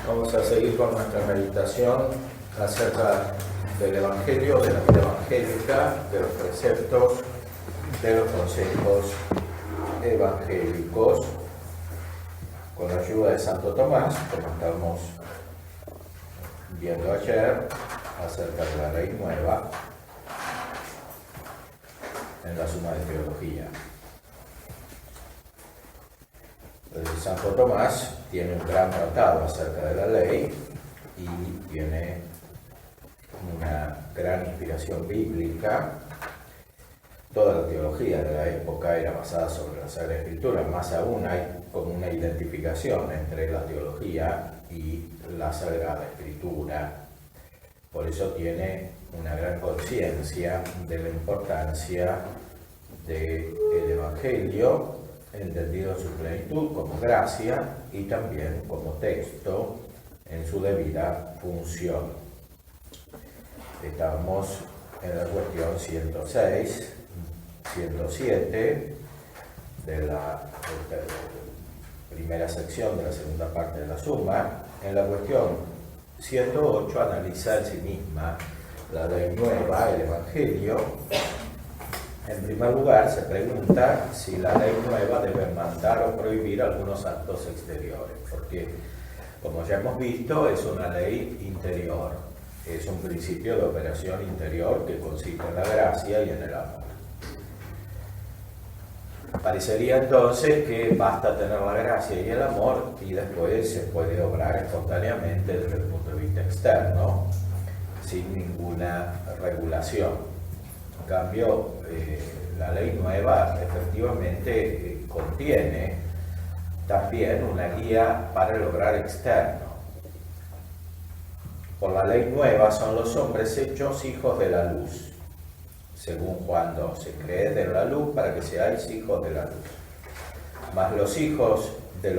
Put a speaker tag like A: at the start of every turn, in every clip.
A: Vamos a seguir con nuestra meditación acerca del Evangelio, de la vida evangélica, de los preceptos, de los consejos evangélicos, con la ayuda de Santo Tomás, como estamos viendo ayer, acerca de la ley nueva en la Suma de Teología. Santo Tomás tiene un gran tratado acerca de la ley y tiene una gran inspiración bíblica. Toda la teología de la época era basada sobre la Sagrada Escritura, más aún hay como una identificación entre la teología y la Sagrada Escritura. Por eso tiene una gran conciencia de la importancia del Evangelio, entendido en su plenitud como gracia y también como texto en su debida función. Estamos en la cuestión 106, 107 de la primera sección de la segunda parte de la Suma. En la cuestión 108 analiza en sí misma la ley nueva, el Evangelio. En primer lugar, se pregunta si la ley nueva debe mandar o prohibir algunos actos exteriores, porque, como ya hemos visto, es una ley interior, es un principio de operación interior que consiste en la gracia y en el amor. Parecería entonces que basta tener la gracia y el amor y después se puede obrar espontáneamente desde el punto de vista externo, sin ninguna regulación. En cambio, la ley nueva efectivamente contiene también una guía para el obrar externo. Por la ley nueva son los hombres hechos hijos de la luz, según Juan 12. Creed en la luz para que seáis hijos de la luz. Mas los hijos de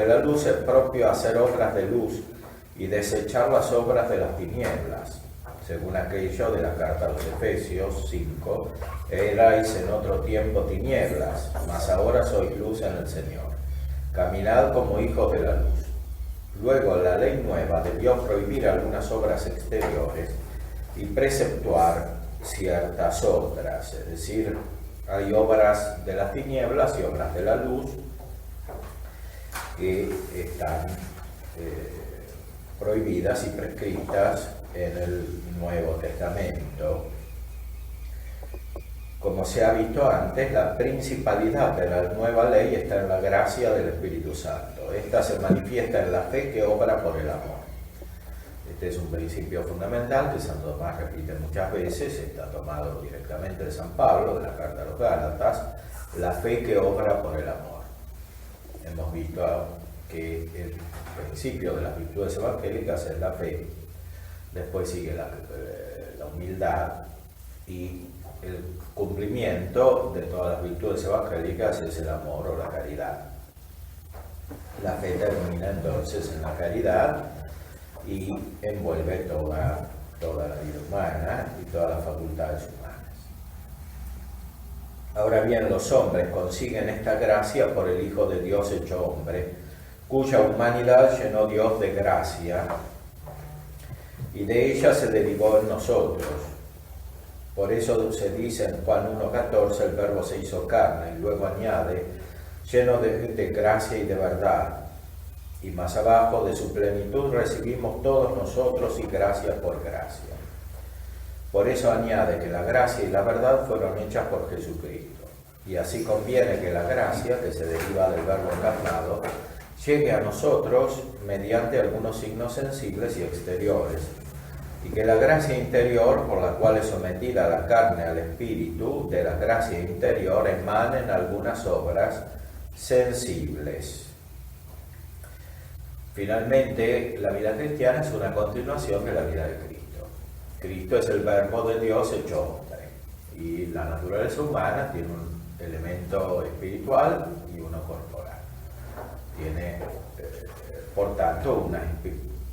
A: la luz es propio hacer obras de luz y desechar las obras de las tinieblas. Según aquello de la carta a los Efesios 5, erais en otro tiempo tinieblas, mas ahora sois luz en el Señor. Caminad como hijos de la luz. Luego la ley nueva debió prohibir algunas obras exteriores y preceptuar ciertas otras, es decir, hay obras de las tinieblas y obras de la luz que están prohibidas y prescritas en el Nuevo Testamento. Como se ha visto antes, la principalidad de la nueva ley está en la gracia del Espíritu Santo. Esta se manifiesta en la fe que obra por el amor. Este es un principio fundamental que Santo Tomás repite muchas veces, está tomado directamente de San Pablo, de la carta a los Gálatas, la fe que obra por el amor. Hemos visto que el principio de las virtudes evangélicas es la fe. Después sigue la humildad y el cumplimiento de todas las virtudes evangélicas es el amor o la caridad. La fe termina entonces en la caridad y envuelve toda la vida humana y todas las facultades humanas. Ahora bien, los hombres consiguen esta gracia por el Hijo de Dios hecho hombre, cuya humanidad llenó Dios de gracia, y de ella se derivó en nosotros. Por eso se dice en Juan 1:14, el Verbo se hizo carne, y luego añade, lleno de gracia y de verdad. Y más abajo, de su plenitud recibimos todos nosotros y gracia por gracia. Por eso añade que la gracia y la verdad fueron hechas por Jesucristo. Y así conviene que la gracia, que se deriva del Verbo encarnado, llegue a nosotros mediante algunos signos sensibles y exteriores, y que la gracia interior, por la cual es sometida la carne al espíritu, de la gracia interior emanen algunas obras sensibles. Finalmente, la vida cristiana es una continuación de la vida de Cristo. Cristo es el Verbo de Dios hecho hombre, y la naturaleza humana tiene un elemento espiritual y uno corporal. Tiene, por tanto,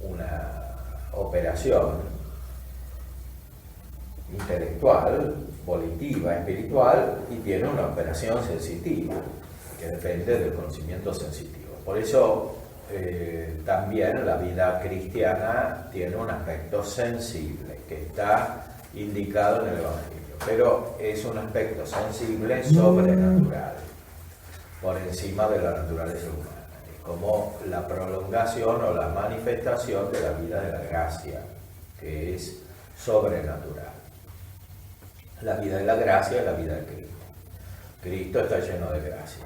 A: una operación intelectual, volitiva, espiritual, y tiene una operación sensitiva, que depende del conocimiento sensitivo. Por eso también la vida cristiana tiene un aspecto sensible que está indicado en el Evangelio, pero es un aspecto sensible sobrenatural, por encima de la naturaleza humana. Es como la prolongación o la manifestación de la vida de la gracia, que es sobrenatural. La vida de la gracia es la vida de Cristo. Cristo está lleno de gracia.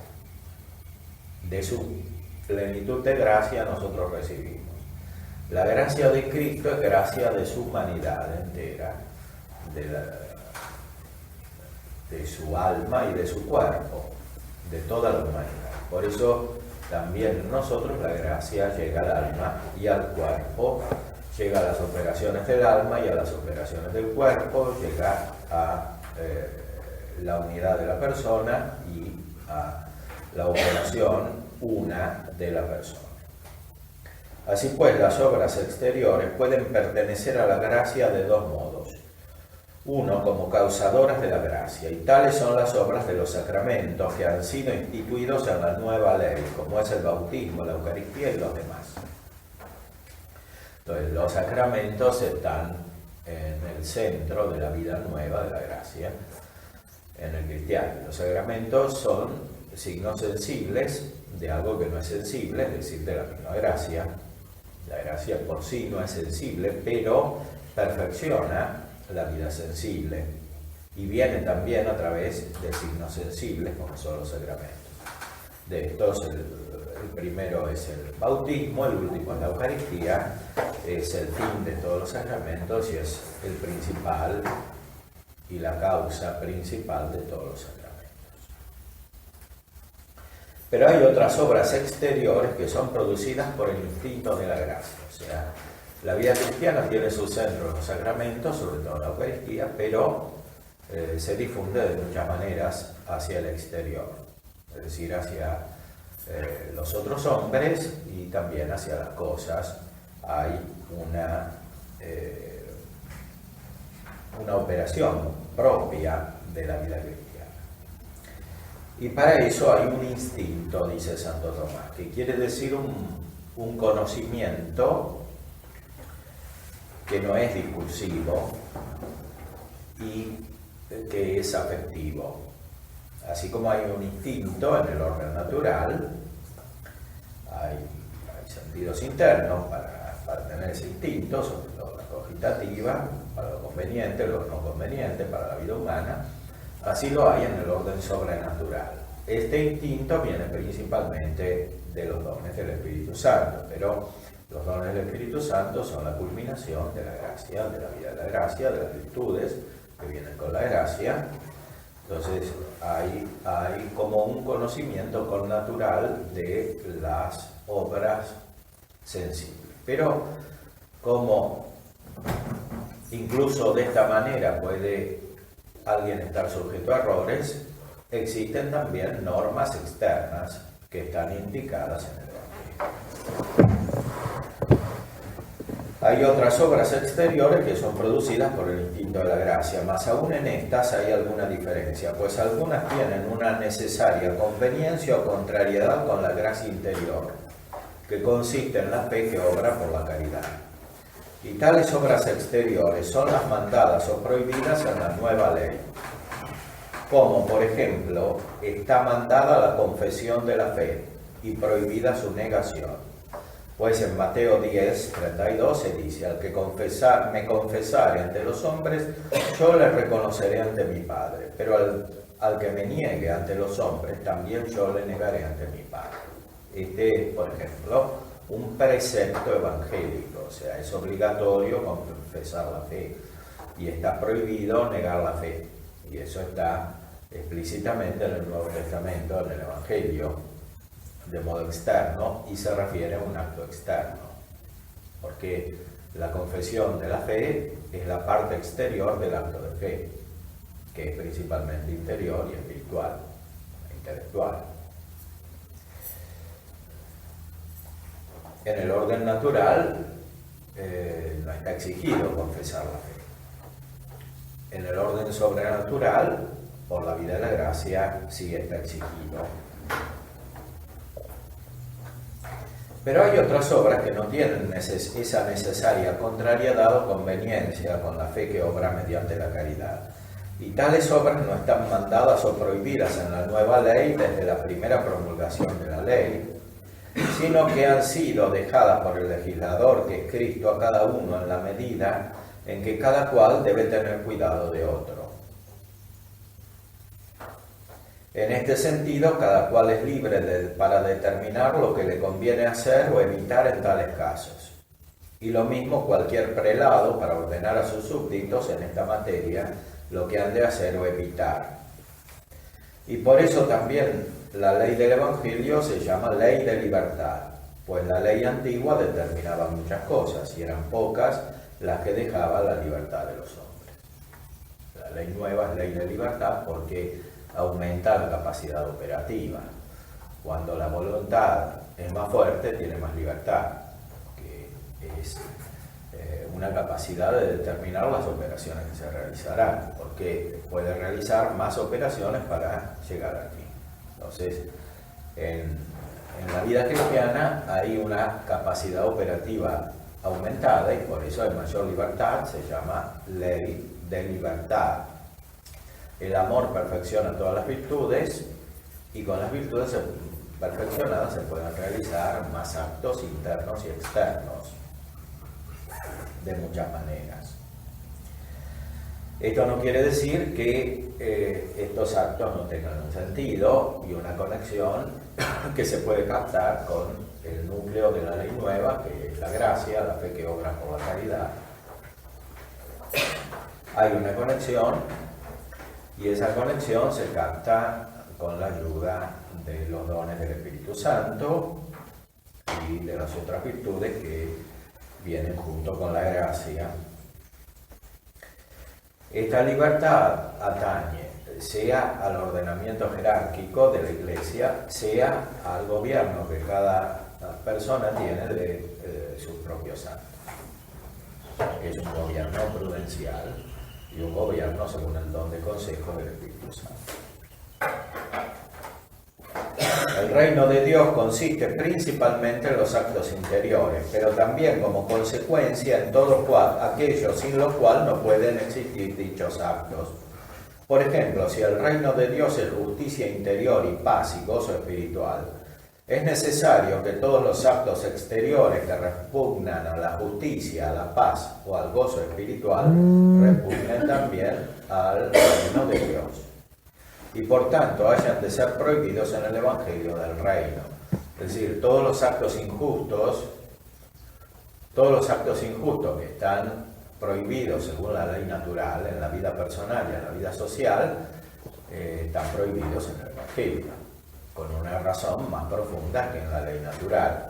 A: De su plenitud de gracia nosotros recibimos. La gracia de Cristo es gracia de su humanidad entera, de su alma y de su cuerpo, de toda la humanidad. Por eso también en nosotros la gracia llega al alma y al cuerpo, llega a las operaciones del alma y a las operaciones del cuerpo, llega a la unidad de la persona y a la operación una de la persona. Así pues, las obras exteriores pueden pertenecer a la gracia de dos modos. Uno, como causadoras de la gracia, y tales son las obras de los sacramentos que han sido instituidos en la nueva ley, como es el bautismo, la Eucaristía y los demás. Entonces, los sacramentos están en el centro de la vida nueva de la gracia en el cristiano. Los sacramentos son signos sensibles de algo que no es sensible, es decir, de la misma gracia. La gracia por sí no es sensible, pero perfecciona la vida sensible y viene también a través de signos sensibles como son los sacramentos. De estos, el primero es el bautismo, el último es la Eucaristía, es el fin de todos los sacramentos y es el principal y la causa principal de todos los sacramentos. Pero hay otras obras exteriores que son producidas por el instinto de la gracia. O sea, la vida cristiana tiene su centro en los sacramentos, sobre todo la Eucaristía, pero se difunde de muchas maneras hacia el exterior, es decir, hacia los otros hombres y también hacia las cosas. Hay una operación propia de la vida cristiana. Y para eso hay un instinto, dice Santo Tomás, que quiere decir un conocimiento que no es discursivo y que es afectivo. Así como hay un instinto en el orden natural, hay sentidos internos para tener ese instinto, sobre todo la cogitativa, para lo conveniente, lo no conveniente, para la vida humana. Así lo hay en el orden sobrenatural. Este instinto viene principalmente de los dones del Espíritu Santo, pero los dones del Espíritu Santo son la culminación de la gracia, de la vida de la gracia, de las virtudes que vienen con la gracia. Entonces hay como un conocimiento connatural de las obras sensibles. Pero como incluso de esta manera puede alguien estar sujeto a errores, existen también normas externas que están indicadas en el Evangelio. Hay otras obras exteriores que son producidas por el instinto de la gracia, mas aún en estas hay alguna diferencia, pues algunas tienen una necesaria conveniencia o contrariedad con la gracia interior, que consiste en la fe que obra por la caridad. Y tales obras exteriores son las mandadas o prohibidas en la nueva ley, como por ejemplo está mandada la confesión de la fe y prohibida su negación. Pues en Mateo 10, 32 se dice: al que me confesare ante los hombres, yo le reconoceré ante mi Padre, pero al que me niegue ante los hombres, también yo le negaré ante mi Padre. Este es, por ejemplo, un precepto evangélico, o sea, es obligatorio confesar la fe y está prohibido negar la fe. Y eso está explícitamente en el Nuevo Testamento, en el Evangelio, de modo externo, y se refiere a un acto externo, porque la confesión de la fe es la parte exterior del acto de fe, que es principalmente interior y espiritual, e intelectual. En el orden natural no está exigido confesar la fe. En el orden sobrenatural, por la vida de la gracia, sí está exigido. Pero hay otras obras que no tienen esa necesaria contrariedad o conveniencia con la fe que obra mediante la caridad. Y tales obras no están mandadas o prohibidas en la nueva ley desde la primera promulgación de la ley, sino que han sido dejadas por el legislador, que es Cristo, a cada uno en la medida en que cada cual debe tener cuidado de otro. En este sentido, cada cual es libre para determinar lo que le conviene hacer o evitar en tales casos. Y lo mismo cualquier prelado para ordenar a sus súbditos en esta materia lo que han de hacer o evitar. Y por eso también la ley del Evangelio se llama ley de libertad, pues la ley antigua determinaba muchas cosas y eran pocas las que dejaban la libertad de los hombres. La ley nueva es ley de libertad porque aumenta la capacidad operativa. Cuando la voluntad es más fuerte, tiene más libertad, que es una capacidad de determinar las operaciones que se realizarán, porque puede realizar más operaciones para llegar al fin. Entonces, en la vida cristiana hay una capacidad operativa aumentada y por eso hay mayor libertad, se llama ley de libertad. El amor perfecciona todas las virtudes y con las virtudes perfeccionadas se pueden realizar más actos internos y externos de muchas maneras. Esto no quiere decir que estos actos no tengan un sentido y una conexión que se puede captar con el núcleo de la ley nueva, que es la gracia, la fe que obra por la caridad. Hay una conexión y esa conexión se capta con la ayuda de los dones del Espíritu Santo y de las otras virtudes que vienen junto con la gracia. Esta libertad atañe sea al ordenamiento jerárquico de la Iglesia, sea al gobierno que cada persona tiene de sus propios actos. Es un gobierno prudencial y un gobierno según el don de consejo del Espíritu Santo. El reino de Dios consiste principalmente en los actos interiores, pero también como consecuencia en todo aquello sin lo cual no pueden existir dichos actos. Por ejemplo, si el reino de Dios es justicia interior y paz y gozo espiritual, es necesario que todos los actos exteriores que repugnan a la justicia, a la paz o al gozo espiritual repugnen también al reino de Dios, y por tanto hayan de ser prohibidos en el Evangelio del Reino. Es decir, todos los actos injustos que están prohibidos según la ley natural en la vida personal y en la vida social, están prohibidos en el Evangelio, con una razón más profunda que en la ley natural,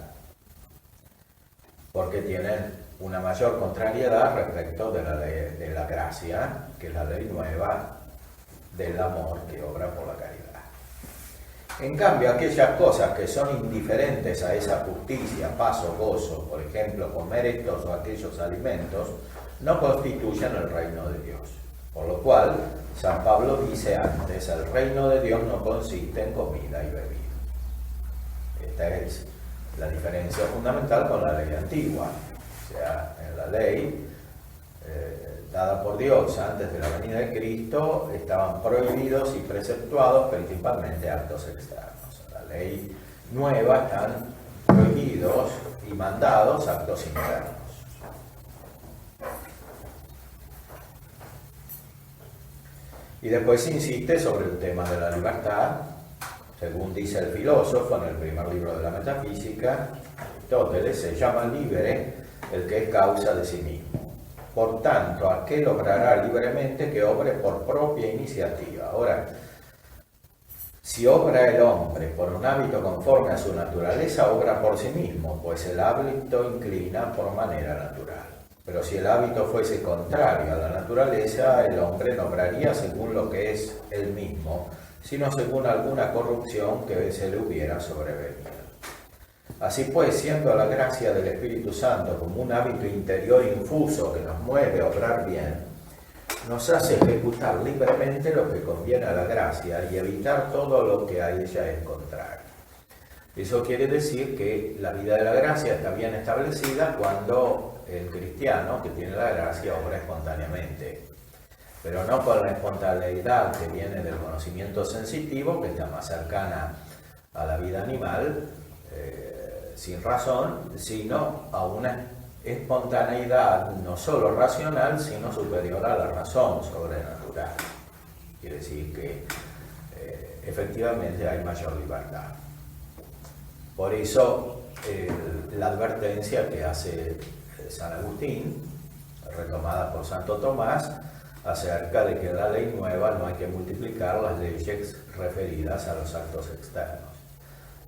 A: porque tienen una mayor contrariedad respecto de la ley de la gracia, que es la ley nueva del amor que obra por la caridad. En cambio, aquellas cosas que son indiferentes a esa justicia, paz o gozo, por ejemplo, comer estos o aquellos alimentos, no constituyen el reino de Dios. Por lo cual, San Pablo dice antes, el reino de Dios no consiste en comida y bebida. Esta es la diferencia fundamental con la ley antigua. O sea, en la ley dada por Dios antes de la venida de Cristo, estaban prohibidos y preceptuados principalmente actos externos. En la ley nueva están prohibidos y mandados actos internos. Y después insiste sobre el tema de la libertad, según dice el filósofo en el primer libro de la Metafísica, Aristóteles, se llama libre el que es causa de sí mismo. Por tanto, aquel obrará libremente que obre por propia iniciativa. Ahora, si obra el hombre por un hábito conforme a su naturaleza, obra por sí mismo, pues el hábito inclina por manera natural. Pero si el hábito fuese contrario a la naturaleza, el hombre no obraría según lo que es él mismo, sino según alguna corrupción que se le hubiera sobrevenido. Así pues, siendo la gracia del Espíritu Santo como un hábito interior infuso que nos mueve a obrar bien, nos hace ejecutar libremente lo que conviene a la gracia y evitar todo lo que a ella es contrario. Eso quiere decir que la vida de la gracia está bien establecida cuando el cristiano que tiene la gracia obra espontáneamente, pero no con la espontaneidad que viene del conocimiento sensitivo, que está más cercana a la vida animal, sin razón, sino a una espontaneidad no solo racional, sino superior a la razón sobrenatural. Quiere decir que efectivamente hay mayor libertad. Por eso la advertencia que hace San Agustín, retomada por Santo Tomás, acerca de que en la ley nueva no hay que multiplicar las leyes referidas a los actos externos.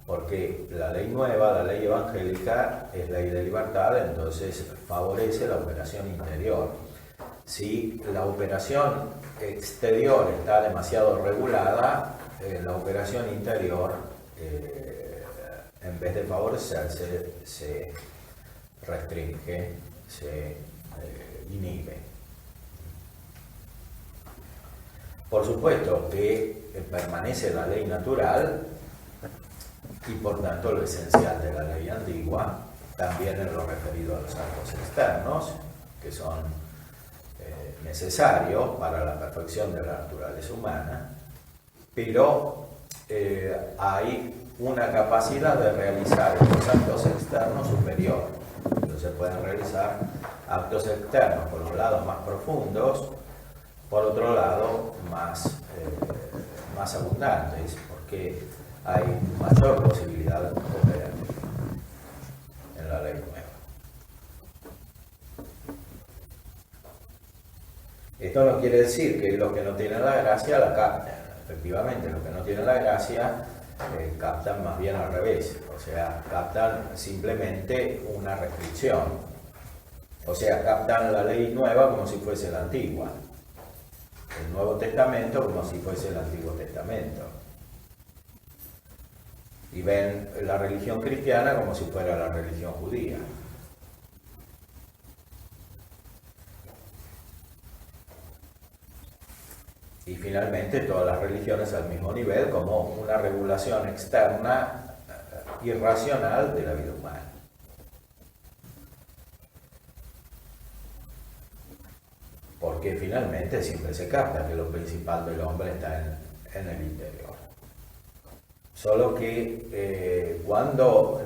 A: Porque la ley nueva, la ley evangélica, es ley de libertad, entonces favorece la operación interior. Si la operación exterior está demasiado regulada, la operación interior, en vez de favorecerse, se restringe, se inhibe. Por supuesto que permanece la ley natural y por tanto lo esencial de la ley antigua, también en lo referido a los actos externos, que son necesarios para la perfección de la naturaleza humana, pero hay una capacidad de realizar estos actos externos superior. Entonces pueden realizar actos externos por un lado más profundos, por otro lado más abundantes, porque hay mayor posibilidad de operar en la ley nueva. Esto no quiere decir que los que no tienen la gracia la capten. Efectivamente, los que no tienen la gracia captan más bien al revés, o sea, captan simplemente una restricción, o sea, captan la ley nueva como si fuese la antigua, el Nuevo Testamento como si fuese el Antiguo Testamento, y ven la religión cristiana como si fuera la religión judía. Y finalmente todas las religiones al mismo nivel como una regulación externa irracional de la vida humana. Porque finalmente siempre se capta que lo principal del hombre está en el interior. Solo que cuando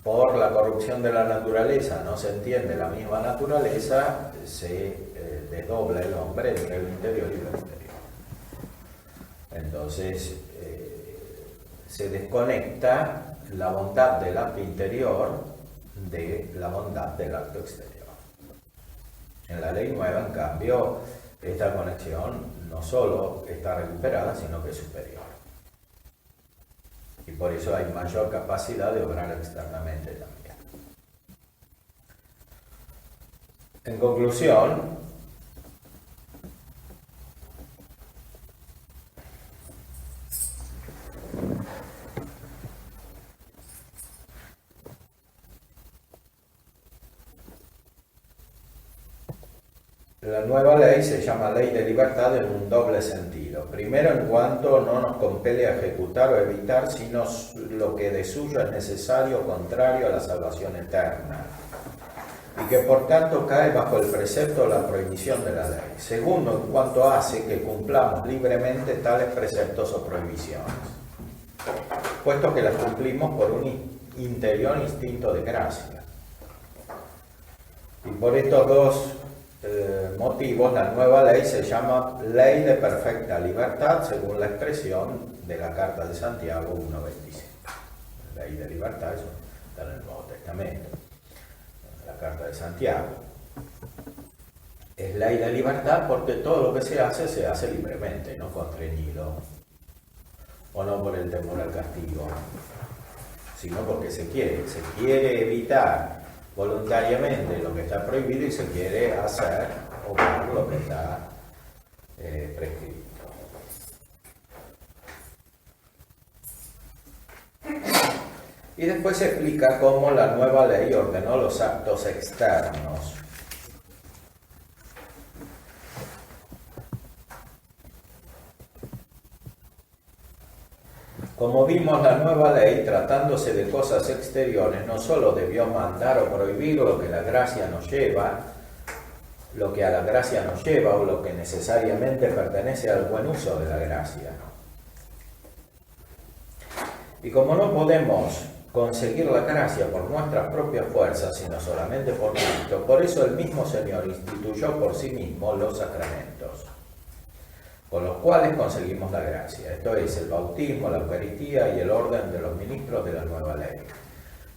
A: por la corrupción de la naturaleza no se entiende la misma naturaleza, se desdobla el hombre entre el interior y lo exterior. Entonces se desconecta la bondad del acto interior de la bondad del acto exterior. En la ley nueva, en cambio, esta conexión no solo está recuperada, sino que es superior. Y por eso hay mayor capacidad de obrar externamente también. En conclusión, la nueva ley se llama ley de libertad en un doble sentido. Primero, en cuanto no nos compele a ejecutar o evitar, sino lo que de suyo es necesario o contrario a la salvación eterna, y que por tanto cae bajo el precepto o la prohibición de la ley. Segundo, en cuanto hace que cumplamos libremente tales preceptos o prohibiciones, puesto que las cumplimos por un interior instinto de gracia. Y por estos dos motivos, la nueva ley se llama ley de perfecta libertad, según la expresión de la carta de Santiago 1:25. La ley de libertad, eso está en el Nuevo Testamento, la carta de Santiago. Es ley de libertad porque todo lo que se hace libremente, no constreñido, o no por el temor al castigo, sino porque se quiere evitar voluntariamente lo que está prohibido y se quiere hacer obrar lo que está prescrito. Y después se explica cómo la nueva ley ordenó los actos externos. Como vimos, la nueva ley, tratándose de cosas exteriores, no solo debió mandar o prohibir lo que la gracia nos lleva, lo que a la gracia nos lleva o lo que necesariamente pertenece al buen uso de la gracia. Y como no podemos conseguir la gracia por nuestras propias fuerzas, sino solamente por Cristo, por eso el mismo Señor instituyó por sí mismo los sacramentos, con los cuales conseguimos la gracia, esto es, el bautismo, la Eucaristía y el orden de los ministros de la nueva ley,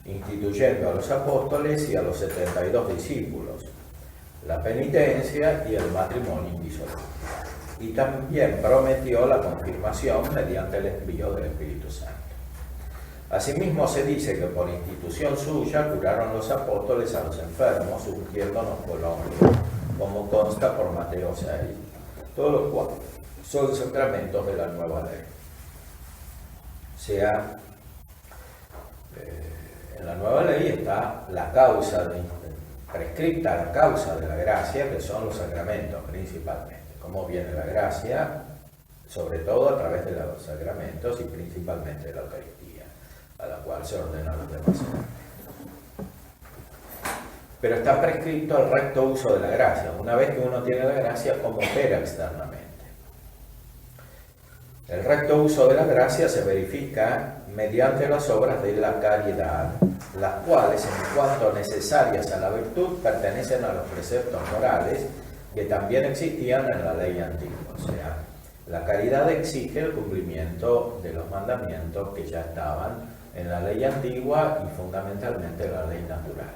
A: instituyendo a los apóstoles y a los 72 discípulos, la penitencia y el matrimonio indisoluble. Y también prometió la confirmación mediante el envío del Espíritu Santo. Asimismo se dice que por institución suya curaron los apóstoles a los enfermos, ungiéndonos con óleo, como consta por Mateo 6, todos los cuales son sacramentos de la nueva ley. O sea, en la nueva ley está la causa prescripta, la causa de la gracia, que son los sacramentos principalmente. ¿Cómo viene la gracia? Sobre todo a través de los sacramentos y principalmente de la Eucaristía, a la cual se ordenan los demás sacramentos. Pero está prescrito el recto uso de la gracia. Una vez que uno tiene la gracia, ¿cómo opera externamente? El recto uso de la gracia se verifica mediante las obras de la caridad, las cuales, en cuanto necesarias a la virtud, pertenecen a los preceptos morales que también existían en la ley antigua. O sea, la caridad exige el cumplimiento de los mandamientos que ya estaban en la ley antigua y fundamentalmente la ley natural,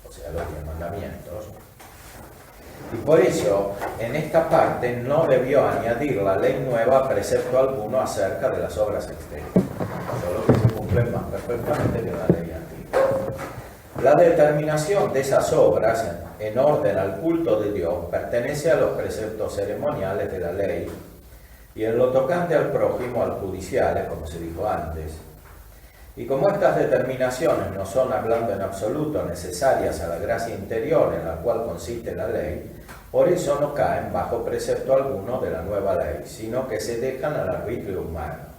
A: o sea, los 10 mandamientos. Y por eso, en esta parte no debió añadir la ley nueva precepto alguno acerca de las obras exteriores, solo que se cumplen más perfectamente que la ley antigua. La determinación de esas obras en orden al culto de Dios pertenece a los preceptos ceremoniales de la ley, y en lo tocante al prójimo, al judiciales, como se dijo antes. Y como estas determinaciones no son, hablando en absoluto, necesarias a la gracia interior en la cual consiste la ley, por eso no caen bajo precepto alguno de la nueva ley, sino que se dejan al arbitrio humano.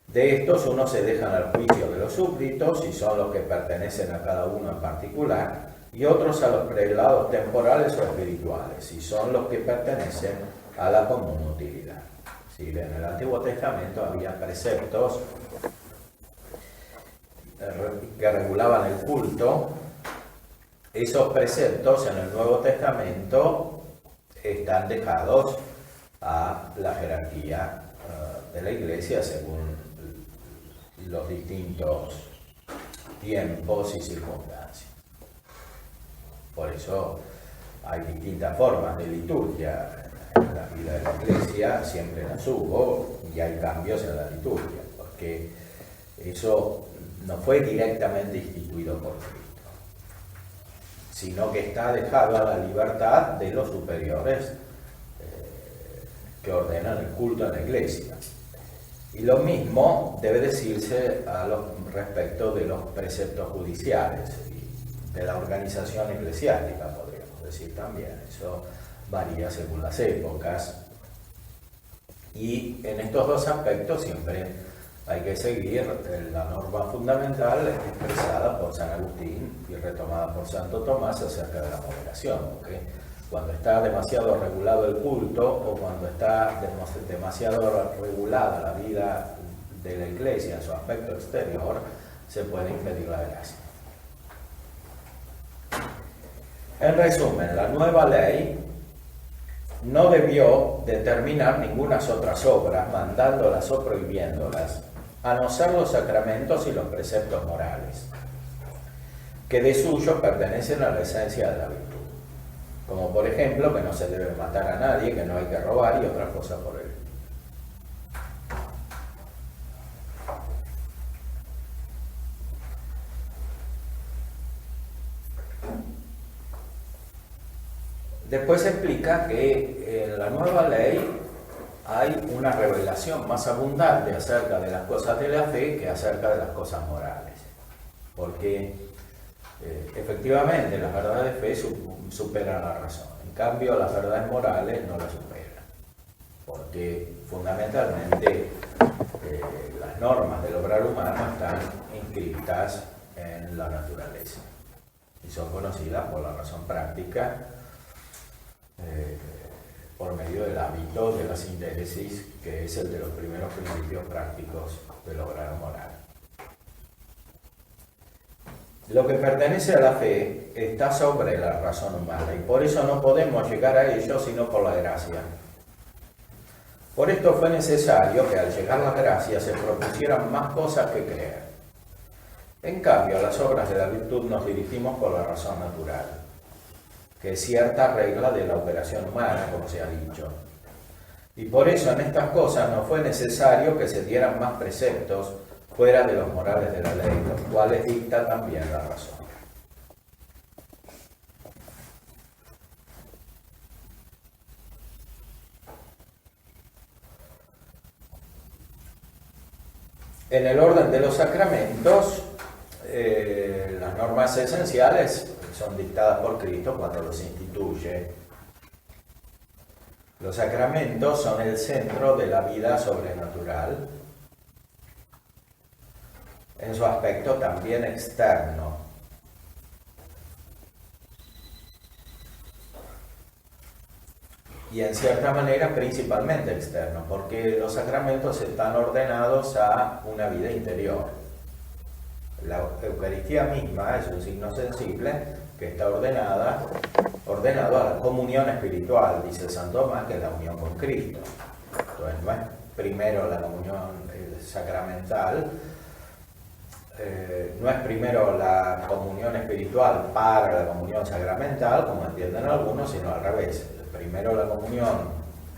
A: De estos unos se dejan al juicio de los súbditos, y son los que pertenecen a cada uno en particular, y otros a los prelados temporales o espirituales, y son los que pertenecen a la común utilidad. ¿Sí? En el Antiguo Testamento había preceptos que regulaban el culto. Esos preceptos en el Nuevo Testamento están dejados a la jerarquía de la Iglesia según los distintos tiempos y circunstancias. Por eso hay distintas formas de liturgia en la vida de la Iglesia, siempre las hubo, y hay cambios en la liturgia, porque eso no fue directamente instituido por Cristo, sino que está dejado a la libertad de los superiores que ordenan el culto en la Iglesia. Y lo mismo debe decirse respecto de los preceptos judiciales y de la organización eclesiástica, podríamos decir también. Eso varía según las épocas. Y en estos dos aspectos siempre hay que seguir la norma fundamental expresada por San Agustín y retomada por Santo Tomás acerca de la moderación, porque cuando está demasiado regulado el culto o cuando está demasiado regulada la vida de la Iglesia en su aspecto exterior, se puede impedir la gracia. En resumen, la nueva ley no debió determinar ninguna otras obras, mandándolas o prohibiéndolas, a no ser los sacramentos y los preceptos morales, que de suyo pertenecen a la esencia de la virtud, como por ejemplo que no se debe matar a nadie, que no hay que robar y otras cosas por el estilo. Después se explica que en la nueva ley hay una revelación más abundante acerca de las cosas de la fe que acerca de las cosas morales, porque efectivamente las verdades de fe superan la razón, en cambio las verdades morales no la superan, porque fundamentalmente las normas del obrar humano están inscritas en la naturaleza y son conocidas por la razón práctica, por medio del hábito de la síntesis, que es el de los primeros principios prácticos del obrar moral. Lo que pertenece a la fe está sobre la razón humana y por eso no podemos llegar a ello sino por la gracia. Por esto fue necesario que al llegar la gracia se propusieran más cosas que creer. En cambio, a las obras de la virtud nos dirigimos por la razón natural, que es cierta regla de la operación humana, como se ha dicho. Y por eso en estas cosas no fue necesario que se dieran más preceptos fuera de los morales de la ley, los cuales dicta también la razón. En el orden de los sacramentos, las normas esenciales son dictadas por Cristo cuando los instituye. Los sacramentos son el centro de la vida sobrenatural, en su aspecto también externo. Y en cierta manera principalmente externo, porque los sacramentos están ordenados a una vida interior. La Eucaristía misma es un signo sensible que está ordenado a la comunión espiritual, dice San Tomás, que es la unión con Cristo. Entonces no es primero la comunión sacramental, no es primero la comunión espiritual para la comunión sacramental, como entienden algunos, sino al revés. Primero la comunión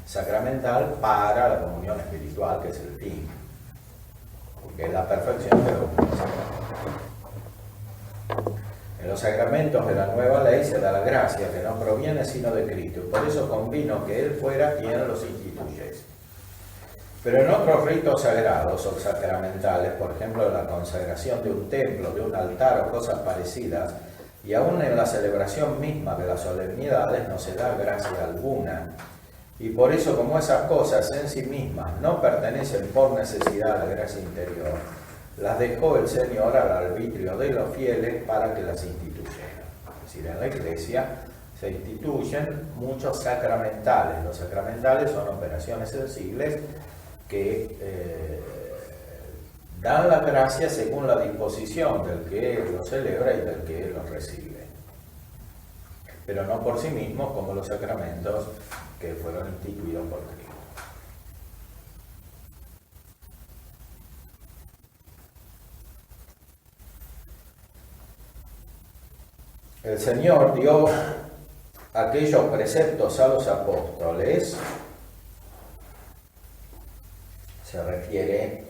A: sacramental para la comunión espiritual, que es el fin, porque es la perfección de la comunión sacramental. En los sacramentos de la nueva ley se da la gracia, que no proviene sino de Cristo, y por eso convino que Él fuera quien los instituyese. Pero en otros ritos sagrados o sacramentales, por ejemplo la consagración de un templo, de un altar o cosas parecidas, y aún en la celebración misma de las solemnidades no se da gracia alguna. Y por eso, como esas cosas en sí mismas no pertenecen por necesidad a la gracia interior, las dejó el Señor al arbitrio de los fieles para que las instituyeran. Es decir, en la Iglesia se instituyen muchos sacramentales. Los sacramentales son operaciones sensibles que dan la gracia según la disposición del que lo celebra y del que lo recibe, pero no por sí mismos como los sacramentos que fueron instituidos por Cristo. El Señor dio aquellos preceptos a los apóstoles, se refiere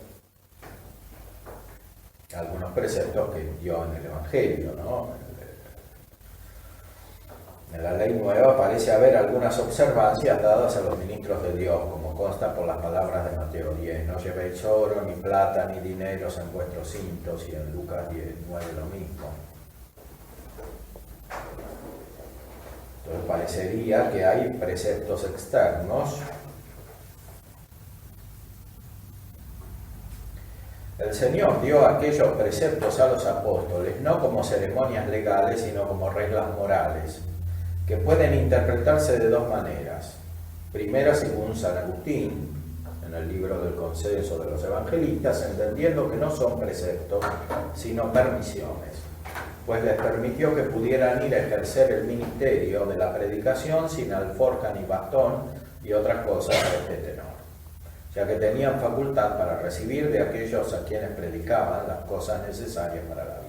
A: a algunos preceptos que dio en el Evangelio, ¿no? En la ley nueva parece haber algunas observancias dadas a los ministros de Dios, como consta por las palabras de Mateo 10. No llevéis oro, ni plata, ni dineros en vuestros cintos, y en Lucas 19 lo mismo. Entonces parecería que hay preceptos externos. El Señor dio aquellos preceptos a los apóstoles no como ceremonias legales, sino como reglas morales, que pueden interpretarse de dos maneras. Primera, según San Agustín, en el libro del Consenso de los Evangelistas, entendiendo que no son preceptos, sino permisiones, pues les permitió que pudieran ir a ejercer el ministerio de la predicación sin alforja ni bastón y otras cosas de este tenor, ya que tenían facultad para recibir de aquellos a quienes predicaban las cosas necesarias para la vida.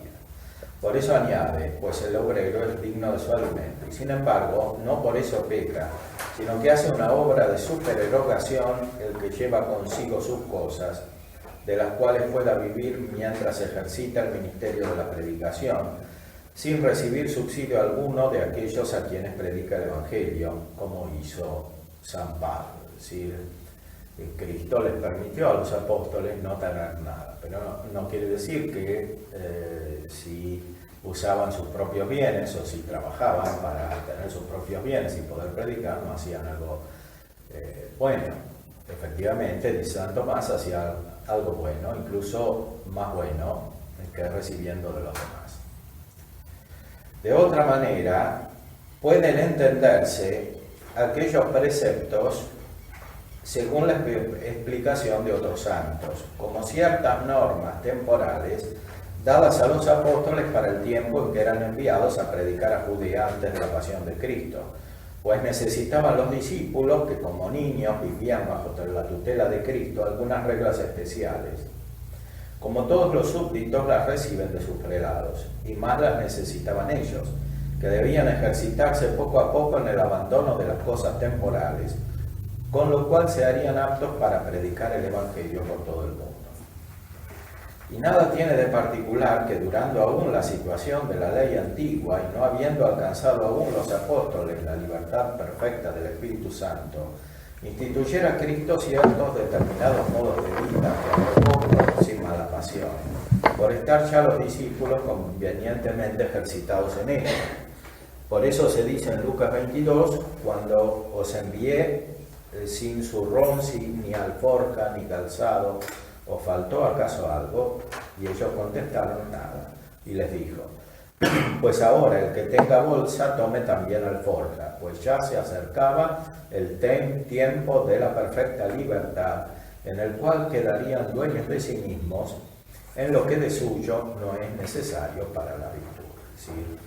A: Por eso añade, pues el obrero es digno de su alimento, y sin embargo, no por eso peca, sino que hace una obra de supererogación el que lleva consigo sus cosas, de las cuales pueda vivir mientras ejercita el ministerio de la predicación, sin recibir subsidio alguno de aquellos a quienes predica el Evangelio, como hizo San Pablo. Es decir, Cristo les permitió a los apóstoles no tener nada, pero no quiere decir que si usaban sus propios bienes o si trabajaban para tener sus propios bienes y poder predicar, no hacían algo bueno. efectivamente, dice San Tomás, hacia algo bueno, incluso más bueno que recibiendo de los demás. De otra manera, pueden entenderse aquellos preceptos según la explicación de otros santos, como ciertas normas temporales dadas a los apóstoles para el tiempo en que eran enviados a predicar a Judea antes de la pasión de Cristo, pues necesitaban los discípulos, que como niños vivían bajo la tutela de Cristo, algunas reglas especiales. Como todos los súbditos las reciben de sus prelados, y más las necesitaban ellos, que debían ejercitarse poco a poco en el abandono de las cosas temporales, con lo cual se harían aptos para predicar el Evangelio por todo el mundo. Y nada tiene de particular que, durando aún la situación de la ley antigua y no habiendo alcanzado aún los apóstoles la libertad perfecta del Espíritu Santo, instituyera Cristo ciertos determinados modos de vida que a poco aproximan la pasión, por estar ya los discípulos convenientemente ejercitados en ello. Por eso se dice en Lucas 22, cuando os envié sin zurrón, ni alforja, ni calzado, ¿os faltó acaso algo? Y ellos contestaron nada. Y les dijo, pues ahora el que tenga bolsa tome también alforja, pues ya se acercaba el tiempo de la perfecta libertad, en el cual quedarían dueños de sí mismos, en lo que de suyo no es necesario para la virtud. Es decir,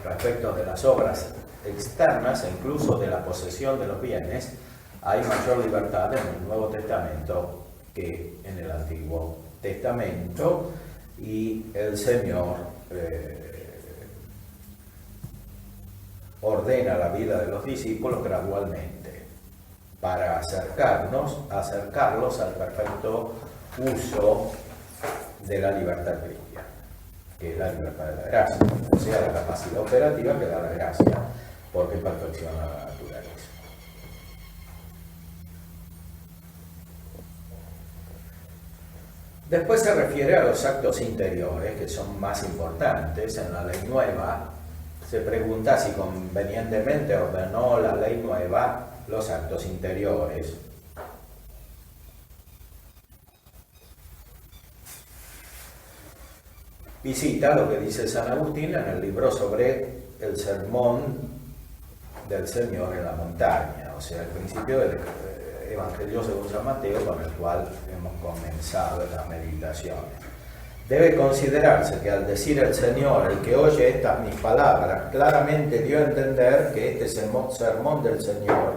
A: respecto de las obras externas e incluso de la posesión de los bienes, hay mayor libertad en el Nuevo Testamento que en el Antiguo Testamento, y el Señor ordena la vida de los discípulos gradualmente para acercarlos al perfecto uso de la libertad cristiana, que es la libertad de la gracia, o sea, la capacidad operativa que da la gracia, porque perfecciona la naturaleza. Después se refiere a los actos interiores, que son más importantes. En la ley nueva se pregunta si convenientemente ordenó la ley nueva los actos interiores. Y cita lo que dice San Agustín en el libro sobre el sermón del Señor en la montaña, o sea, el principio del Evangelio según San Mateo, con el cual hemos comenzado las meditaciones. Debe considerarse que al decir el Señor, el que oye estas mis palabras, claramente dio a entender que este sermón del Señor,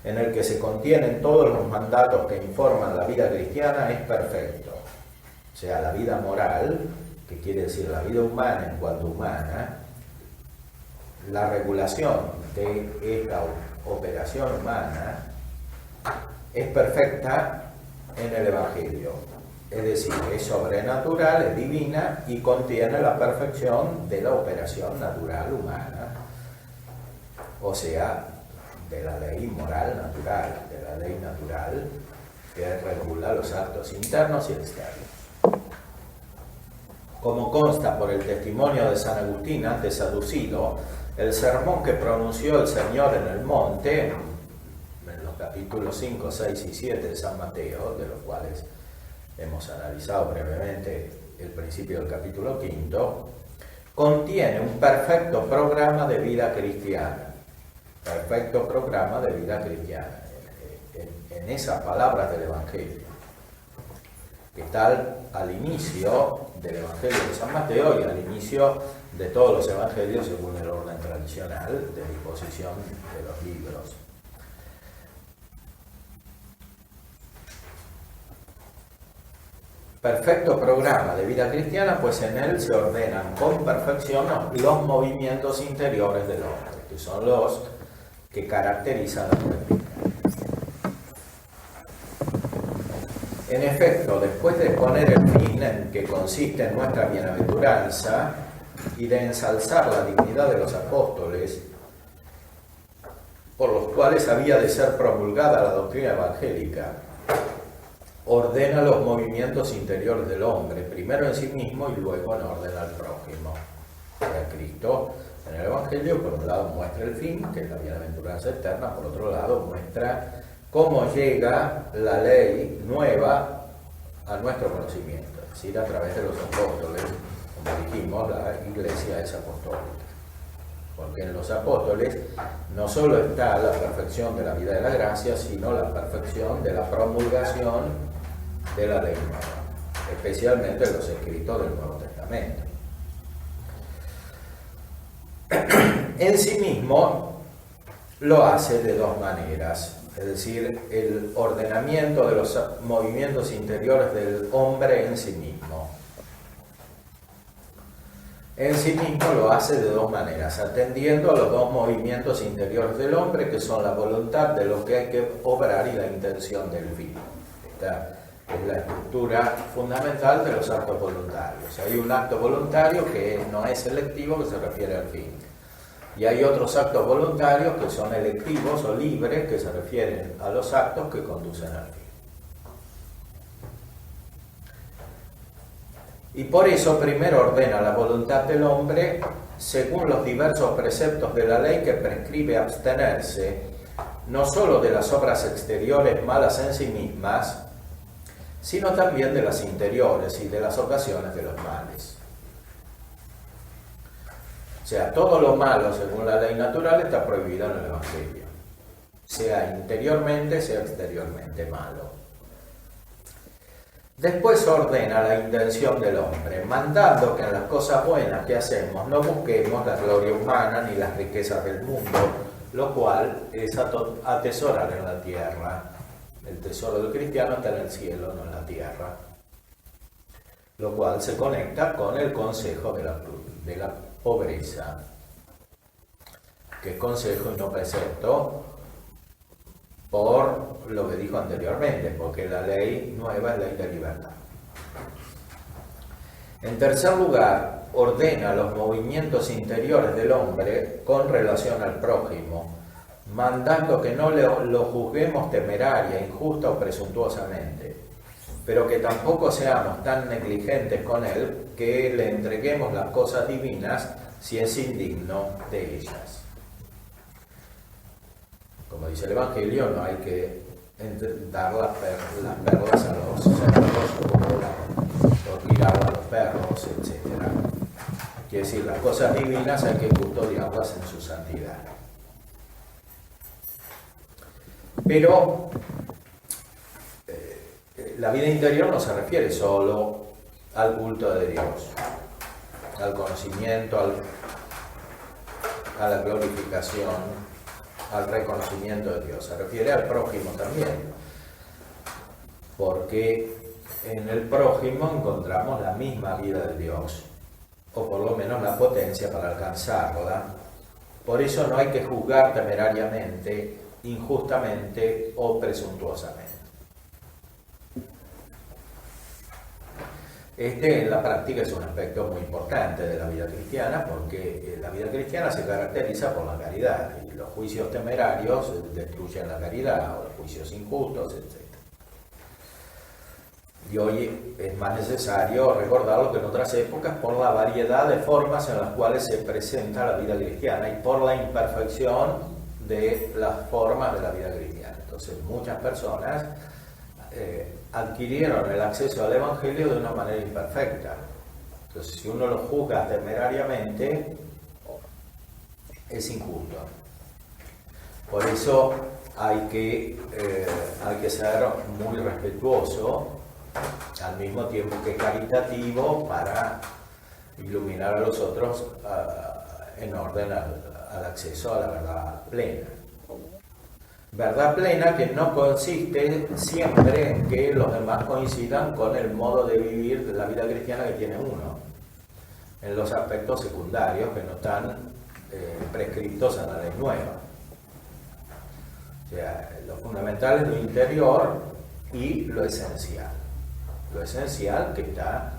A: en el que se contienen todos los mandatos que informan la vida cristiana, es perfecto. O sea, la vida moral, que quiere decir la vida humana en cuanto humana, la regulación de esta operación humana, es perfecta en el Evangelio, es decir, es sobrenatural, es divina y contiene la perfección de la operación natural humana, o sea, de la ley moral natural, de la ley natural que regula los actos internos y externos. Como consta por el testimonio de San Agustín antes aducido, el sermón que pronunció el Señor en el monte, capítulos 5, 6 y 7 de San Mateo, de los cuales hemos analizado brevemente el principio del capítulo 5, contiene un perfecto programa de vida cristiana. Perfecto programa de vida cristiana. En esas palabras del Evangelio, que está al inicio del Evangelio de San Mateo y al inicio de todos los evangelios según el orden tradicional de disposición de los libros. Perfecto programa de vida cristiana, pues en él se ordenan con perfección los movimientos interiores del hombre, que son los que caracterizan la práctica. En efecto, después de exponer el fin en que consiste en nuestra bienaventuranza y de ensalzar la dignidad de los apóstoles, por los cuales había de ser promulgada la doctrina evangélica, ordena los movimientos interiores del hombre, primero en sí mismo y luego en orden al prójimo. Cristo en el Evangelio, por un lado, muestra el fin, que es la bienaventuranza eterna, por otro lado, muestra cómo llega la ley nueva a nuestro conocimiento, es decir, a través de los apóstoles. Como dijimos, la Iglesia es apostólica, porque en los apóstoles no solo está la perfección de la vida de la gracia, sino la perfección de la promulgación de la ley nueva, especialmente en los escritos del Nuevo Testamento. En sí mismo lo hace de dos maneras, es decir, el ordenamiento de los movimientos interiores del hombre en sí mismo. En sí mismo lo hace de dos maneras, atendiendo a los dos movimientos interiores del hombre, que son la voluntad de lo que hay que obrar y la intención del fin. Esta es la estructura fundamental de los actos voluntarios. Hay un acto voluntario que no es selectivo, que se refiere al fin. Y hay otros actos voluntarios que son electivos o libres, que se refieren a los actos que conducen al fin. Y por eso primero ordena la voluntad del hombre según los diversos preceptos de la ley que prescribe abstenerse no sólo de las obras exteriores malas en sí mismas, sino también de las interiores y de las ocasiones de los males. O sea, todo lo malo según la ley natural está prohibido en el Evangelio, sea interiormente, sea exteriormente malo. Después ordena la intención del hombre, mandando que en las cosas buenas que hacemos no busquemos la gloria humana ni las riquezas del mundo, lo cual es atesorar en la tierra. El tesoro del cristiano está en el cielo, no en la tierra. Lo cual se conecta con el consejo de la pobreza, que es consejo y no precepto, por lo que dijo anteriormente, porque la ley nueva es ley de libertad. En tercer lugar, ordena los movimientos interiores del hombre con relación al prójimo, mandando que no lo juzguemos temeraria, injusta o presuntuosamente, pero que tampoco seamos tan negligentes con él que le entreguemos las cosas divinas si es indigno de ellas. Como dice el Evangelio, no hay que dar las perlas a los cerdos o tirarlas a los perros, etc. Quiere decir, las cosas divinas hay que custodiarlas en su santidad. Pero la vida interior no se refiere solo al culto de Dios, al conocimiento, a la glorificación, al reconocimiento de Dios, se refiere al prójimo también, porque en el prójimo encontramos la misma vida de Dios, o por lo menos la potencia para alcanzarla. Por eso no hay que juzgar temerariamente, injustamente o presuntuosamente. Este en la práctica es un aspecto muy importante de la vida cristiana, porque la vida cristiana se caracteriza por la caridad, y los juicios temerarios destruyen la caridad, o los juicios injustos, etc. Y hoy es más necesario recordarlo que en otras épocas por la variedad de formas en las cuales se presenta la vida cristiana y por la imperfección de las formas de la vida cristiana. Entonces muchas personas adquirieron el acceso al Evangelio de una manera imperfecta. Entonces, si uno lo juzga temerariamente, es injusto. Por eso hay que ser muy respetuoso, al mismo tiempo que caritativo, para iluminar a los otros en orden al acceso a la verdad plena. Verdad plena que no consiste siempre en que los demás coincidan con el modo de vivir de la vida cristiana que tiene uno, en los aspectos secundarios que no están prescritos en la ley nueva. O sea, lo fundamental es lo interior y lo esencial. Lo esencial que está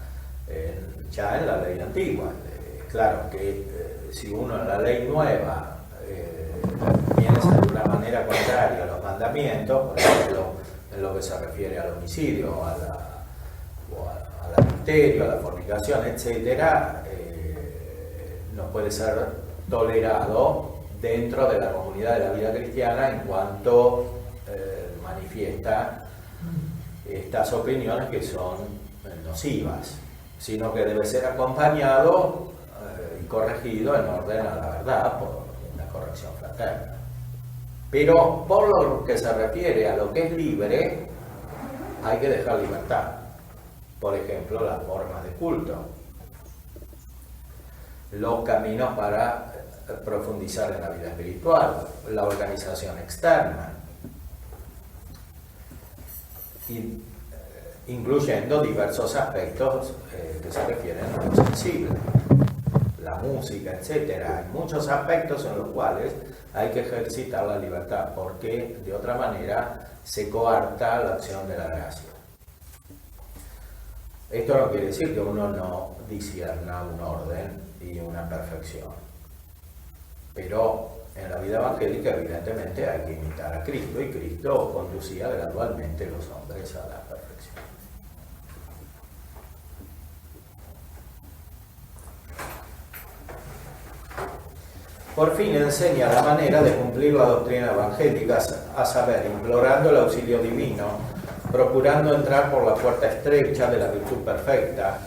A: ya en la ley antigua. Claro que si uno en la ley nueva piensa de una manera contraria a los mandamientos, por ejemplo, en lo que se refiere al homicidio, al adulterio, a la fornicación, etcétera, no puede ser tolerado dentro de la comunidad de la vida cristiana en cuanto manifiesta estas opiniones que son nocivas, sino que debe ser acompañado y corregido en orden a la verdad por una corrección fraterna. Pero por lo que se refiere a lo que es libre, hay que dejar libertad. Por ejemplo, las formas de culto, los caminos para profundizar en la vida espiritual, la organización externa, incluyendo diversos aspectos que se refieren a lo sensible, la música, etc. Hay muchos aspectos en los cuales hay que ejercitar la libertad, porque de otra manera se coarta la acción de la gracia. Esto no quiere decir que uno no discierna un orden y una perfección, pero en la vida evangélica evidentemente hay que imitar a Cristo, y Cristo conducía gradualmente los hombres a la perfección. Por fin enseña la manera de cumplir la doctrina evangélica, a saber, implorando el auxilio divino, procurando entrar por la puerta estrecha de la virtud perfecta,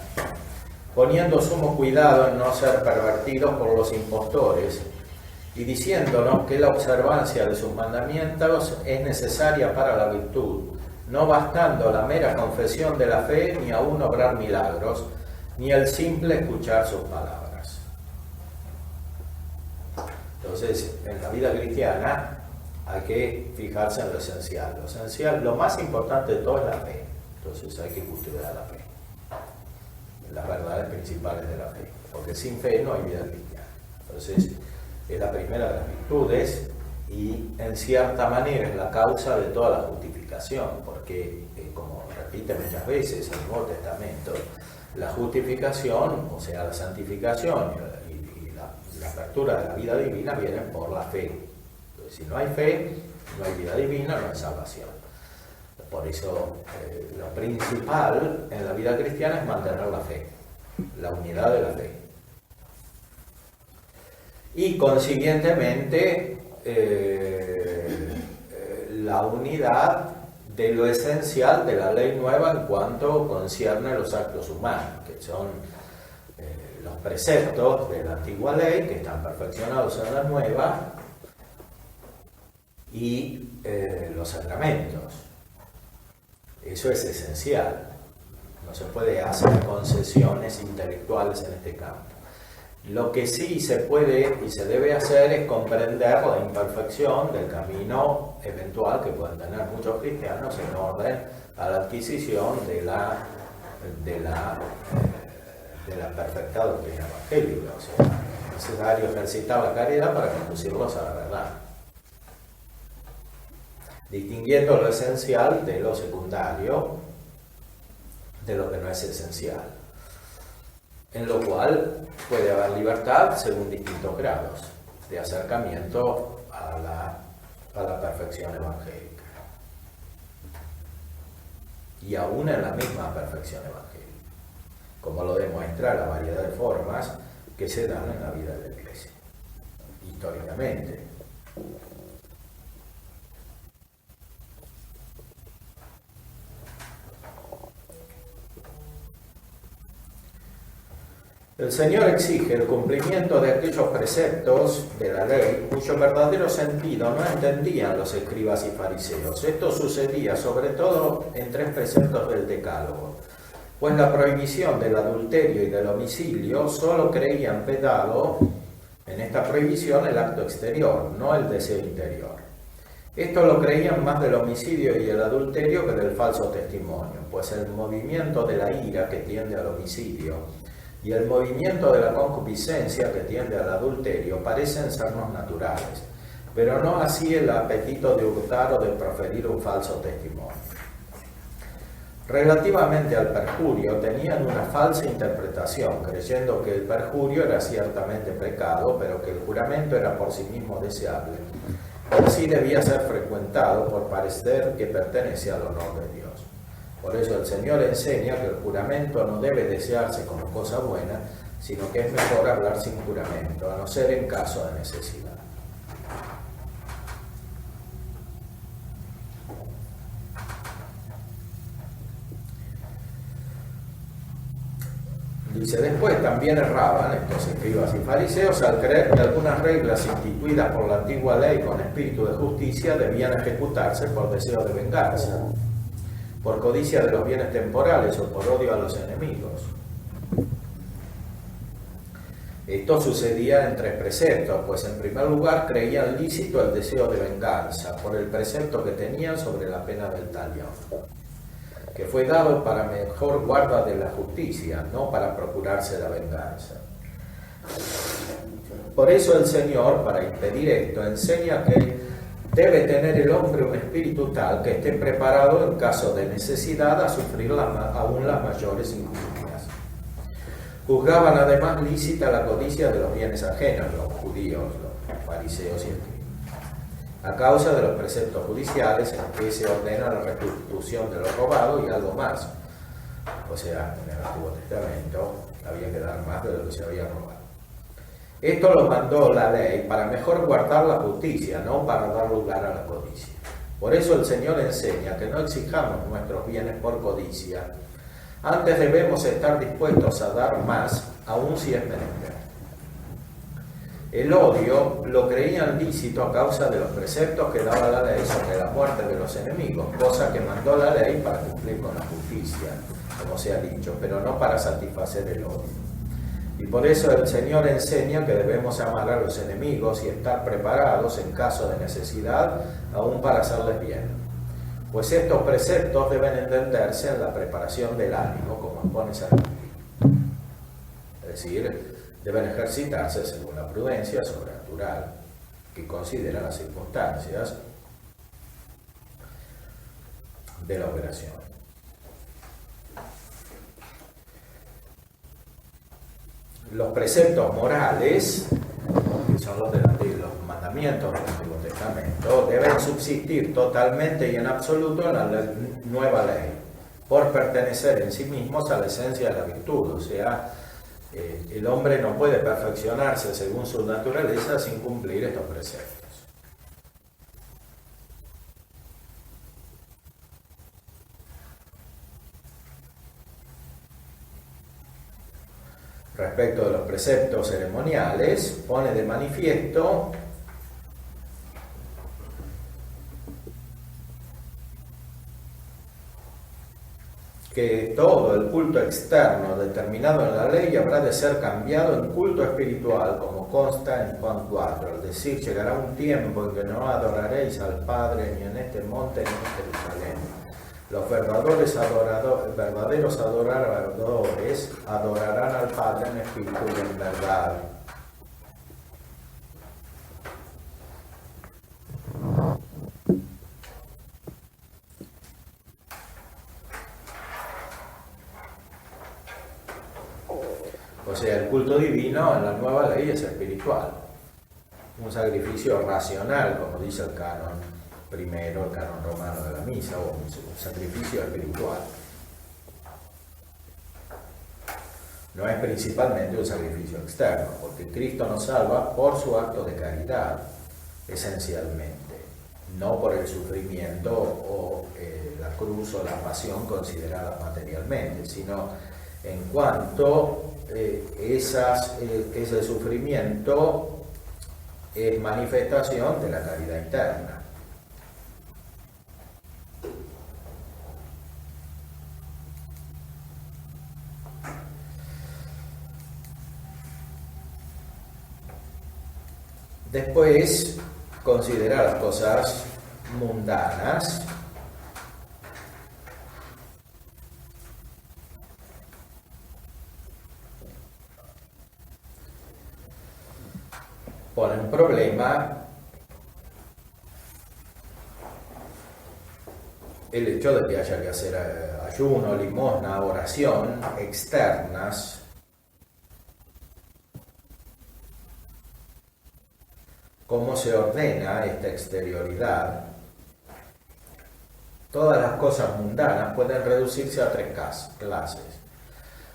A: poniendo sumo cuidado en no ser pervertidos por los impostores, y diciéndonos que la observancia de sus mandamientos es necesaria para la virtud, no bastando la mera confesión de la fe, ni aún obrar milagros, ni el simple escuchar sus palabras. Entonces, en la vida cristiana hay que fijarse en lo esencial. Lo esencial, lo más importante de todo es la fe. Entonces hay que custodiar la fe, las verdades principales de la fe, porque sin fe no hay vida cristiana. Entonces, es la primera de las virtudes y en cierta manera es la causa de toda la justificación, porque como repite muchas veces el Nuevo Testamento, la justificación, o sea la santificación y la apertura de la vida divina vienen por la fe. Entonces, si no hay fe, no hay vida divina, no hay salvación. Por eso lo principal en la vida cristiana es mantener la fe, la unidad de la fe. Y consiguientemente la unidad de lo esencial de la ley nueva en cuanto concierne los actos humanos, que son los preceptos de la antigua ley, que están perfeccionados en la nueva, y los sacramentos. Eso es esencial. No se puede hacer concesiones intelectuales en este campo. Lo que sí se puede y se debe hacer es comprender la imperfección del camino eventual que pueden tener muchos cristianos en orden a la adquisición de la perfecta doctrina evangélica. O sea, es necesario ejercitar la caridad para conducirlos a la verdad, distinguiendo lo esencial de lo secundario, de lo que no es esencial, en lo cual puede haber libertad según distintos grados de acercamiento a la perfección evangélica, y aún en la misma perfección evangélica, como lo demuestra la variedad de formas que se dan en la vida de la Iglesia, históricamente. El Señor exige el cumplimiento de aquellos preceptos de la ley cuyo verdadero sentido no entendían los escribas y fariseos. Esto sucedía sobre todo en 3 preceptos del Decálogo, pues la prohibición del adulterio y del homicidio solo creían vedado en esta prohibición el acto exterior, no el deseo interior. Esto lo creían más del homicidio y el adulterio que del falso testimonio, pues el movimiento de la ira que tiende al homicidio y el movimiento de la concupiscencia que tiende al adulterio parecen sernos naturales, pero no así el apetito de hurtar o de proferir un falso testimonio. Relativamente al perjurio, tenían una falsa interpretación, creyendo que el perjurio era ciertamente pecado, pero que el juramento era por sí mismo deseable, y así debía ser frecuentado por parecer que pertenece al honor de Dios. Por eso el Señor enseña que el juramento no debe desearse como cosa buena, sino que es mejor hablar sin juramento, a no ser en caso de necesidad. Dice, después también erraban estos escribas y fariseos al creer que algunas reglas instituidas por la antigua ley con espíritu de justicia debían ejecutarse por deseo de venganza, por codicia de los bienes temporales o por odio a los enemigos. Esto sucedía en 3 preceptos, pues en primer lugar creían lícito el deseo de venganza por el precepto que tenían sobre la pena del talión, que fue dado para mejor guarda de la justicia, no para procurarse la venganza. Por eso el Señor, para impedir esto, enseña que debe tener el hombre un espíritu tal que esté preparado en caso de necesidad a sufrir aún las mayores injurias. Juzgaban además lícita la codicia de los bienes ajenos, los judíos, los fariseos y escribas, a causa de los preceptos judiciales en que se ordena la restitución de lo robado y algo más. O sea, en el Antiguo Testamento había que dar más de lo que se había robado. Esto lo mandó la ley para mejor guardar la justicia, no para dar lugar a la codicia. Por eso el Señor enseña que no exijamos nuestros bienes por codicia. Antes debemos estar dispuestos a dar más, aun si es menester. El odio lo creían lícito a causa de los preceptos que daba la ley sobre la muerte de los enemigos, cosa que mandó la ley para cumplir con la justicia, como se ha dicho, pero no para satisfacer el odio. Y por eso el Señor enseña que debemos amar a los enemigos y estar preparados en caso de necesidad, aún para hacerles bien. Pues estos preceptos deben entenderse en la preparación del ánimo, como expone San Agustín. Es decir, deben ejercitarse según la prudencia sobrenatural, que considera las circunstancias de la operación. Los preceptos morales, que son los los mandamientos del Antiguo Testamento, deben subsistir totalmente y en absoluto en la nueva ley, por pertenecer en sí mismos a la esencia de la virtud. O sea, el hombre no puede perfeccionarse según su naturaleza sin cumplir estos preceptos. Respecto de los preceptos ceremoniales, pone de manifiesto que todo el culto externo determinado en la ley habrá de ser cambiado en culto espiritual, como consta en Juan 4, al decir, llegará un tiempo en que no adoraréis al Padre ni en este monte ni en Jerusalén. Los verdaderos adoradores adorarán al Padre en espíritu y en verdad. O sea, el culto divino en la nueva ley es espiritual. Un sacrificio racional, como dice el canon primero, el canon romano de la misa, o un sacrificio espiritual. No es principalmente un sacrificio externo, porque Cristo nos salva por su acto de caridad, esencialmente, no por el sufrimiento o la cruz o la pasión consideradas materialmente, sino en cuanto ese sufrimiento es manifestación de la caridad interna. Después, considerar las cosas mundanas. Pone un problema el hecho de que haya que hacer ayuno, limosna, oración externas. ¿Cómo se ordena esta exterioridad? Todas las cosas mundanas pueden reducirse a 3 clases.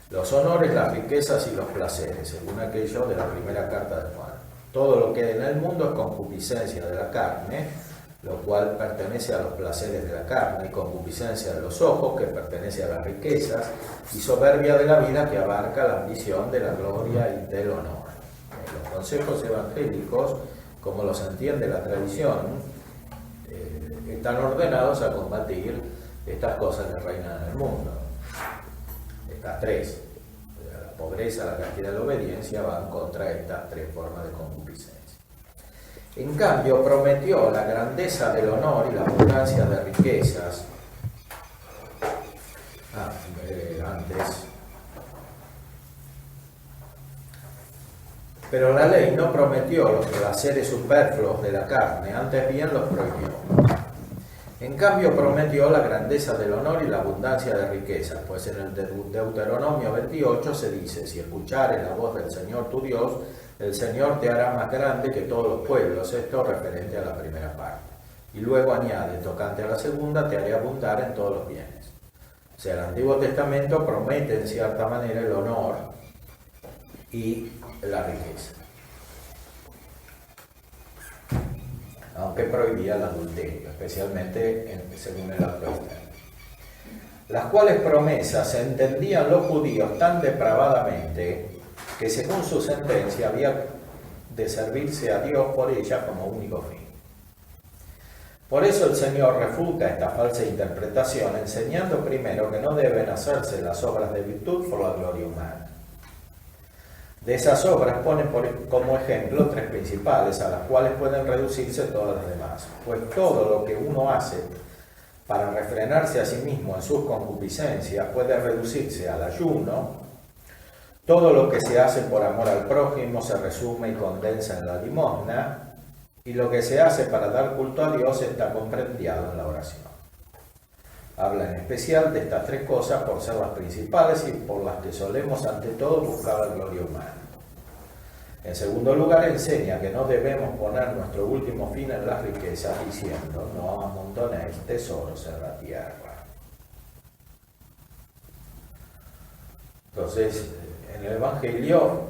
A: Los honores, las riquezas y los placeres, según aquello de la primera carta de Juan. Todo lo que hay en el mundo es concupiscencia de la carne, lo cual pertenece a los placeres de la carne, y concupiscencia de los ojos, que pertenece a las riquezas, y soberbia de la vida, que abarca la ambición de la gloria y del honor. Los consejos evangélicos, como los entiende la tradición, están ordenados a combatir estas cosas que reinan en el mundo. Estas tres, la pobreza, la castidad y la obediencia, van contra estas tres formas de concupiscencia. En cambio, prometió la grandeza del honor y la abundancia de riquezas. Pero la ley no prometió los placeres superfluos de la carne, antes bien los prohibió. En cambio, prometió la grandeza del honor y la abundancia de riquezas, pues en el Deuteronomio 28 se dice: si escuchares la voz del Señor tu Dios, el Señor te hará más grande que todos los pueblos. Esto referente a la primera parte. Y luego añade: tocante a la segunda, te haré abundar en todos los bienes. O sea, el Antiguo Testamento promete en cierta manera el honor y la riqueza, aunque prohibía el adulterio, especialmente según el Alto Extremo. Las cuales promesas entendían los judíos tan depravadamente que según su sentencia había de servirse a Dios por ella como único fin. Por eso el Señor refuta esta falsa interpretación, enseñando primero que no deben hacerse las obras de virtud por la gloria humana. De esas obras pone como ejemplo tres principales, a las cuales pueden reducirse todas las demás. Pues todo lo que uno hace para refrenarse a sí mismo en sus concupiscencias puede reducirse al ayuno. Todo lo que se hace por amor al prójimo se resume y condensa en la limosna, y lo que se hace para dar culto a Dios está comprendido en la oración. Habla en especial de estas tres cosas por ser las principales y por las que solemos ante todo buscar la gloria humana. En segundo lugar, enseña que no debemos poner nuestro último fin en las riquezas, diciendo: no amontonéis tesoros en la tierra. Entonces, en el Evangelio,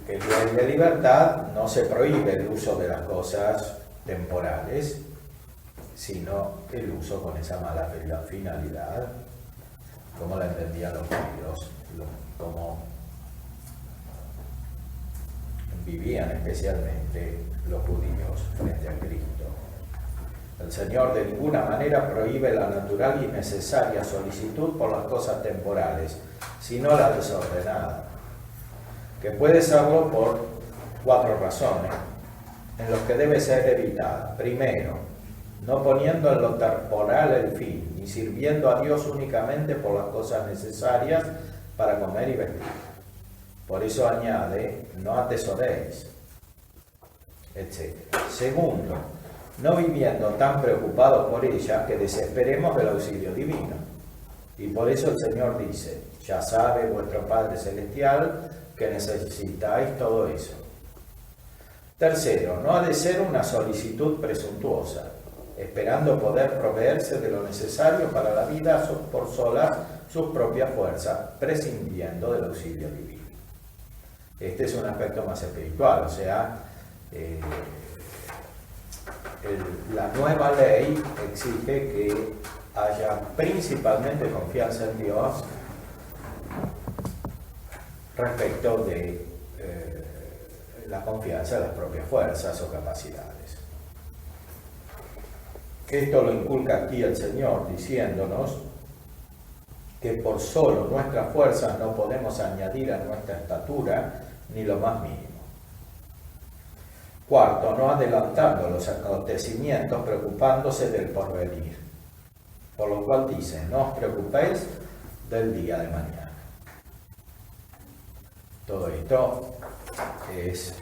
A: que es ley de libertad, no se prohíbe el uso de las cosas temporales, sino el uso con esa mala finalidad, como la entendían los judíos, como vivían especialmente los judíos frente a Cristo. El Señor de ninguna manera prohíbe la natural y necesaria solicitud por las cosas temporales, sino la desordenada, que puede serlo por cuatro razones, en los que debe ser evitada. Primero, no poniendo en lo temporal el fin, ni sirviendo a Dios únicamente por las cosas necesarias para comer y vestir. Por eso añade: no atesoréis, etc. Segundo, no viviendo tan preocupados por ellas que desesperemos del auxilio divino. Y por eso el Señor dice: ya sabe vuestro Padre Celestial que necesitáis todo eso. Tercero, no ha de ser una solicitud presuntuosa, esperando poder proveerse de lo necesario para la vida por solas sus propias fuerzas, prescindiendo del auxilio divino. Este es un aspecto más espiritual, o sea, la nueva ley exige que haya principalmente confianza en Dios respecto de la confianza en las propias fuerzas o capacidades. Esto lo inculca aquí el Señor, diciéndonos que por solo nuestras fuerzas no podemos añadir a nuestra estatura ni lo más mínimo. Cuarto, no adelantando los acontecimientos preocupándose del porvenir, por lo cual dice: no os preocupéis del día de mañana. Todo esto es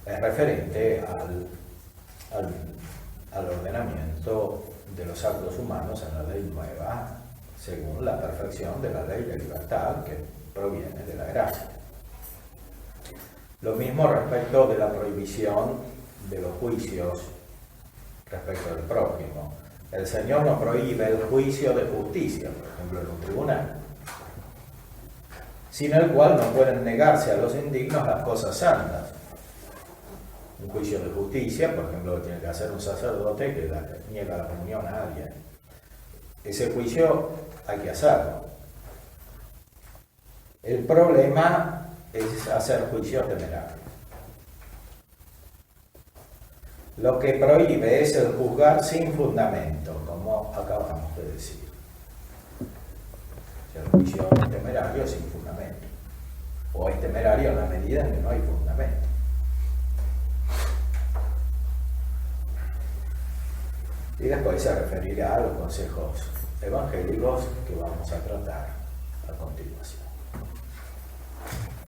A: referente al ordenamiento de los actos humanos en la ley nueva, según la perfección de la ley de libertad que proviene de la gracia. Lo mismo respecto de la prohibición de los juicios respecto del prójimo. El Señor no prohíbe el juicio de justicia, por ejemplo, en un tribunal, sin el cual no pueden negarse a los indignos las cosas santas. un juicio de justicia, por ejemplo, que tiene que hacer un sacerdote que niega la comunión a alguien. Ese juicio hay que hacerlo. El problema es hacer juicios temerarios. Lo que prohíbe es el juzgar sin fundamento, como acabamos de decir. El juicio es temerario sin fundamento. O es temerario en la medida en que no hay fundamento. Y después se referirá a los consejos evangélicos que vamos a tratar a continuación.